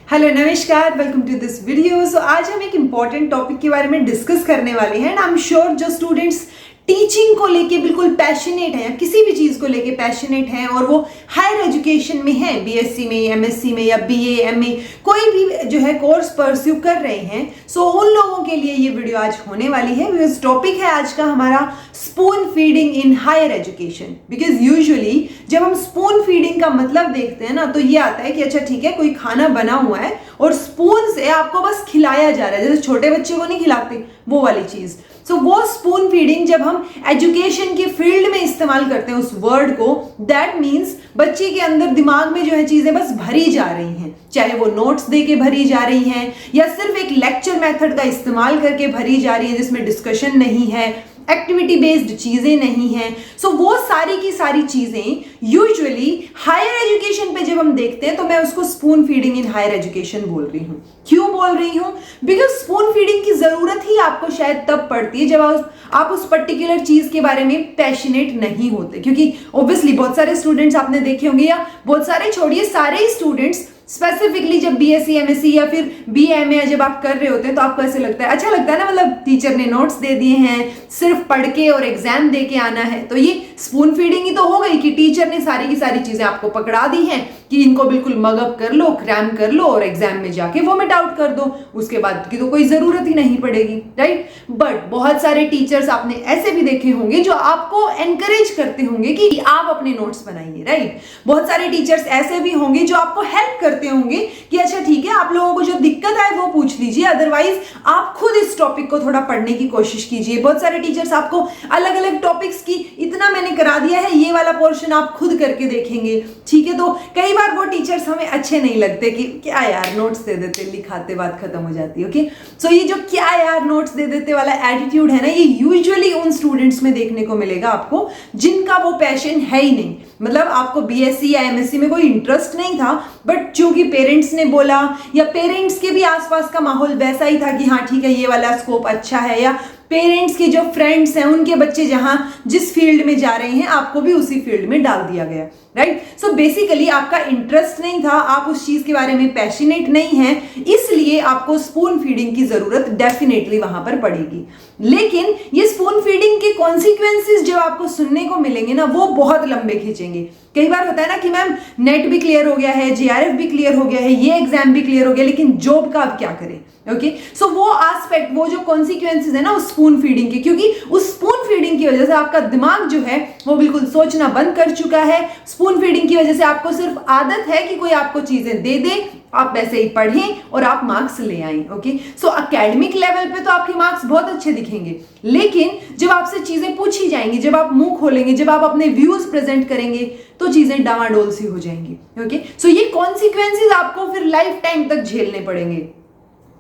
Hello नमस्कार, welcome to this video. सो आज हम एक इम्पॉर्टेंट टॉपिक के बारे में डिस्कस करने वाले हैं एंड आई एम श्योर जो स्टूडेंट्स टीचिंग को लेके बिल्कुल पैशनेट हैं या किसी भी चीज़ को लेके पैशनेट हैं और वो हायर एजुकेशन में हैं, बीएससी में, एमएससी में या बीए, एमए कोई भी जो है कोर्स परस्यू कर रहे हैं, सो उन लोगों के लिए ये वीडियो आज होने वाली है। बिकॉज टॉपिक है आज का हमारा spoon feeding in higher education. Because usually जब हम स्पून फीडिंग का मतलब देखते हैं ना, तो ये आता है कि अच्छा ठीक है, कोई खाना बना हुआ है और स्पून से आपको बस खिलाया जा रहा है, जैसे छोटे बच्चे को नहीं खिलाते वो वाली चीज़। सो वो स्पून फीडिंग जब हम एजुकेशन के फील्ड में इस्तेमाल करते हैं उस वर्ड को, दैट मीन्स बच्चे के अंदर दिमाग में जो है चीजें बस भरी जा रही हैं, चाहे वो नोट्स दे के भरी जा रही हैं या सिर्फ एक लेक्चर मेथड का इस्तेमाल करके भरी जा रही है जिसमें डिस्कशन नहीं है, एक्टिविटी बेस्ड चीजें नहीं हैं। सो वो सारी की सारी चीजें यूजुअली हायर एजुकेशन पे जब हम देखते हैं तो मैं उसको spoon feeding in higher education बोल रही हूँ। क्यों बोल रही हूँ? बिकॉज स्पून फीडिंग की जरूरत ही आपको शायद तब पड़ती है जब आप उस पर्टिकुलर चीज के बारे में पैशनेट नहीं होते, क्योंकि ऑब्वियसली बहुत सारे स्टूडेंट्स आपने देखे होंगे, या बहुत सारे छोड़िए सारे ही स्टूडेंट्स स्पेसिफिकली जब बीएससी, एमएससी या फिर बीएमए जब आप कर रहे होते हैं तो आपको ऐसे लगता है, अच्छा लगता है ना, मतलब टीचर ने नोट्स दे दिए हैं, सिर्फ पढ़ के और एग्जाम दे के आना है। तो ये स्पून फीडिंग ही तो हो गई कि टीचर ने सारी की सारी चीजें आपको पकड़ा दी हैं कि इनको बिल्कुल मगअप कर लो, क्रैम कर लो और एग्जाम में जाके वोमिट आउट कर दो, उसके बाद की तो कोई जरूरत ही नहीं पड़ेगी, राइट। बट बहुत सारे टीचर्स आपने ऐसे भी देखे होंगे जो आपको एनकरेज करते होंगे कि आप अपने नोट्स बनाइए, राइट। बहुत सारे टीचर्स ऐसे भी होंगे जो आपको हेल्प करते होंगे कि अच्छा ठीक है, आप लोगों को जो दिक्कत आए वो पूछ लीजिए, अदरवाइज आप खुद इस टॉपिक को थोड़ा पढ़ने की कोशिश कीजिए। बहुत सारे टीचर्स आपको अलग अलग टॉपिक्स की, इतना मैंने करा दिया है, ये वाला पोर्शन आप खुद करके देखेंगे, ठीक है। तो कई बार वो टीचर्स हमें अच्छे नहीं लगते कि क्या यार नोट्स दे देते, लिखाते बात खत्म हो जाती है, ओके। सो ये जो क्या यार नोट्स दे देते वाला एटीट्यूड है ना, ये यूजुअली उन स्टूडेंट्स में देखने को मिलेगा आपको जिनका वो पैशन है ही नहीं। मतलब आपको बीएससी या एमएससी में कोई इंटरेस्ट नहीं था, बट चूंकि पेरेंट्स ने बोला या पेरेंट्स के भी आसपास का माहौल वैसा ही था कि हाँ ठीक है ये वाला स्कोप अच्छा है, या पेरेंट्स के जो फ्रेंड्स हैं उनके बच्चे जहां जिस फील्ड में जा रहे हैं आपको भी उसी फील्ड में डाल दिया गया, राइट। सो बेसिकली आपका इंटरेस्ट नहीं था, आप उस चीज के बारे में पैशनेट नहीं हैं, इसलिए आपको स्पून फीडिंग की जरूरत डेफिनेटली वहां पर पड़ेगी। लेकिन ये स्पून फीडिंग के कॉन्सिक्वेंसेस जो आपको सुनने को मिलेंगे ना, वो बहुत लंबे खींचेंगे। कई बार होता है ना कि मैम नेट भी क्लियर हो गया है, जेआरएफ भी क्लियर हो गया है, ये एग्जाम भी क्लियर हो गया, लेकिन जॉब का अब क्या करें, ओके। सो वो एस्पेक्ट, वो जो कॉन्सिक्वेंसेस है ना उस स्पून फीडिंग के, क्योंकि उस स्पून फीडिंग की वजह से आपका दिमाग जो है वो बिल्कुल सोचना बंद कर चुका है। स्पून फीडिंग की वजह से आपको सिर्फ आदत है कि कोई आपको चीजें दे दे, आप वैसे ही पढ़ें और आप मार्क्स ले आएं, ओके। सो एकेडमिक लेवल पे तो आपके मार्क्स बहुत अच्छे दिखेंगे, लेकिन जब आपसे चीजें पूछी जाएंगी, जब आप मुंह खोलेंगे, जब आप अपने व्यूज प्रेजेंट करेंगे, तो चीजें डामाडोल सी हो जाएंगी, ओके। सो ये कॉन्सिक्वेंसेस आपको फिर लाइफ टाइम तक झेलने पड़ेंगे।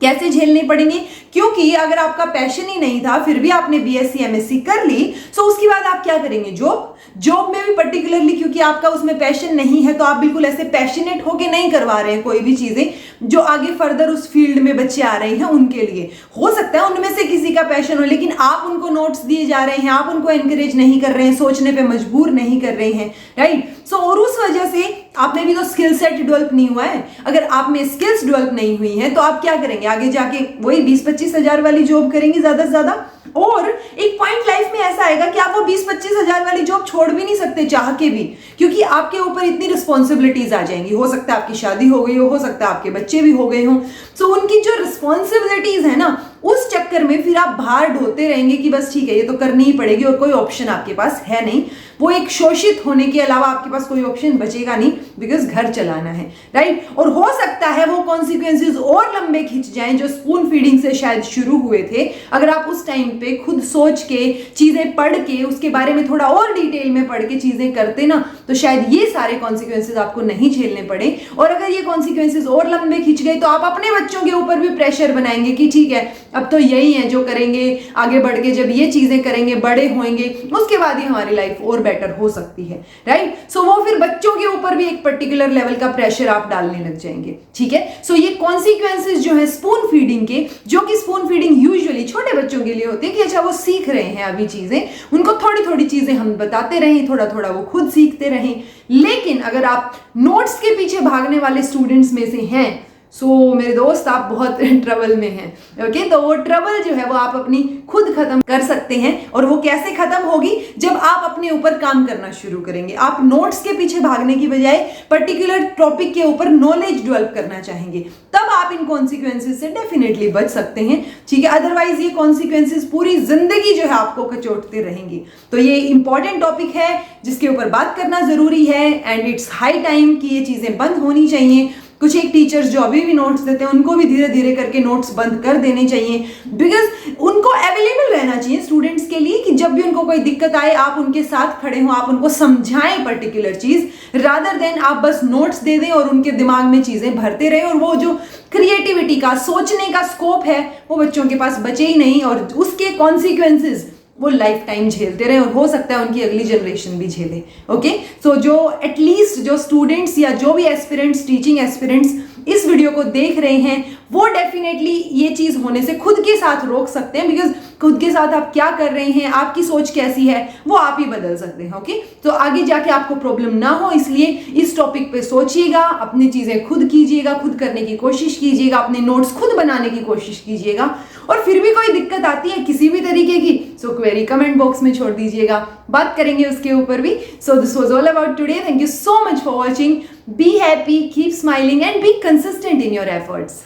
कैसे झेलने पड़ेंगे? क्योंकि अगर आपका पैशन ही नहीं था, फिर भी आपने बीएससी एमएससी कर ली, सो उसके बाद आप क्या करेंगे? जॉब में भी पर्टिकुलरली क्योंकि आपका उसमें पैशन नहीं है, तो आप बिल्कुल ऐसे पैशनेट होके नहीं करवा रहे हैं कोई भी चीजें जो आगे फर्दर उस फील्ड में बच्चे आ रहे हैं उनके लिए। हो सकता है उनमें से किसी का पैशन हो, लेकिन आप उनको नोट्स दिए जा रहे हैं, आप उनको एनकरेज नहीं कर रहे हैं, सोचने पे मजबूर नहीं कर रहे हैं, राइट। सो और उस वजह से आप में भी तो स्किल सेट डेवलप नहीं हुआ है। अगर आप में स्किल्स डेवलप नहीं हुई हैं तो आप क्या करेंगे? आगे जाके वही 20-25 हजार वाली जॉब करेंगे ज्यादा से ज्यादा, और एक पॉइंट लाइफ में ऐसा आएगा कि आप वो 20-25 हजार वाली जॉब छोड़ भी नहीं सकते चाह के भी, क्योंकि आपके ऊपर इतनी रिस्पॉन्सिबिलिटीज आ जाएंगी। हो सकता है आपकी शादी हो गई हो सकता है आपके बच्चे भी हो गए हों। सो उनकी जो रिस्पॉन्सिबिलिटीज है ना, उस चक्कर में फिर आप बाहर ढोते रहेंगे कि बस ठीक है ये तो करनी ही पड़ेगी और कोई ऑप्शन आपके पास है नहीं। वो एक शोषित होने के अलावा आपके पास कोई ऑप्शन बचेगा नहीं, बिकॉज घर चलाना है, राइट। और हो सकता है वो कॉन्सिक्वेंसेस और लंबे खिंच जाएं जो स्पून फीडिंग से शायद शुरू हुए थे। अगर आप उस टाइम पे खुद सोच के, चीजें पढ़ के, उसके बारे में थोड़ा और डिटेल में पढ़ के चीजें करते ना, तो शायद ये सारे कॉन्सिक्वेंसेस आपको नहीं झेलने पड़े। और अगर ये कॉन्सिक्वेंसेस और लंबे खिंच गए तो आप अपने बच्चों के ऊपर भी प्रेशर बनाएंगे कि ठीक है अब तो यही है जो करेंगे, आगे बढ़ के जब ये चीजें करेंगे, बड़े होंगे, उसके बाद ही हमारी लाइफ और बेटर हो सकती है, राइट। सो वो फिर बच्चों के ऊपर भी एक पर्टिकुलर लेवल का प्रेशर आप डालने लग जाएंगे, ठीक है। सो ये कॉन्सिक्वेंसेस जो है स्पून फीडिंग के, जो कि स्पून फीडिंग यूजुअली छोटे बच्चों के लिए होती है कि अच्छा वो सीख रहे हैं अभी चीजें, उनको थोड़ी थोड़ी चीजें हम बताते रहें, थोड़ा थोड़ा वो खुद सीखते रहें। लेकिन अगर आप नोट्स के पीछे भागने वाले स्टूडेंट्स में से हैं सो मेरे दोस्त आप बहुत ट्रबल में हैं। ओके, तो वो ट्रबल जो है वो आप अपनी खुद खत्म कर सकते हैं। और वो कैसे खत्म होगी? जब आप अपने ऊपर काम करना शुरू करेंगे। आप नोट्स के पीछे भागने की बजाय पर्टिकुलर टॉपिक के ऊपर नॉलेज डेवलप करना चाहेंगे, तब आप इन कॉन्सिक्वेंसेज से डेफिनेटली बच सकते हैं। ठीक है, अदरवाइज ये कॉन्सिक्वेंसेज पूरी जिंदगी जो है आपको कचोटते रहेंगी। तो ये इंपॉर्टेंट टॉपिक है जिसके ऊपर बात करना जरूरी है, एंड इट्स हाई टाइम कि ये चीजें बंद होनी चाहिए। कुछ एक टीचर्स जो अभी भी नोट्स देते हैं उनको भी धीरे धीरे करके नोट्स बंद कर देने चाहिए, बिकॉज उनको अवेलेबल रहना चाहिए स्टूडेंट्स के लिए कि जब भी उनको कोई दिक्कत आए आप उनके साथ खड़े हो, आप उनको समझाएं पर्टिकुलर चीज, रादर देन आप बस नोट्स दे दें और उनके दिमाग में चीजें भरते रहे और वो जो क्रिएटिविटी का, सोचने का स्कोप है वो बच्चों के पास बचे ही नहीं, और उसके कॉन्सिक्वेंसेज वो लाइफ टाइम झेलते रहे, और हो सकता है उनकी अगली जनरेशन भी झेले। ओके, सो जो एटलीस्ट जो स्टूडेंट्स या जो भी एस्पिरेंट्स, टीचिंग एस्पिरेंट्स इस वीडियो को देख रहे हैं, वो डेफिनेटली ये चीज होने से खुद के साथ रोक सकते हैं, बिकॉज खुद के साथ आप क्या कर रहे हैं, आपकी सोच कैसी है, वो आप ही बदल सकते हैं। ओके, तो आगे जाके आपको प्रॉब्लम ना हो, इसलिए इस टॉपिक पे सोचिएगा, अपनी चीजें खुद कीजिएगा, खुद करने की कोशिश कीजिएगा, अपने नोट्स खुद बनाने की कोशिश कीजिएगा। और फिर भी कोई दिक्कत आती है किसी भी तरीके की, सो क्वेरी कमेंट बॉक्स में छोड़ दीजिएगा, बात करेंगे उसके ऊपर भी। So this was all about today. Thank you so much for watching. Be happy, keep smiling and be consistent in your efforts.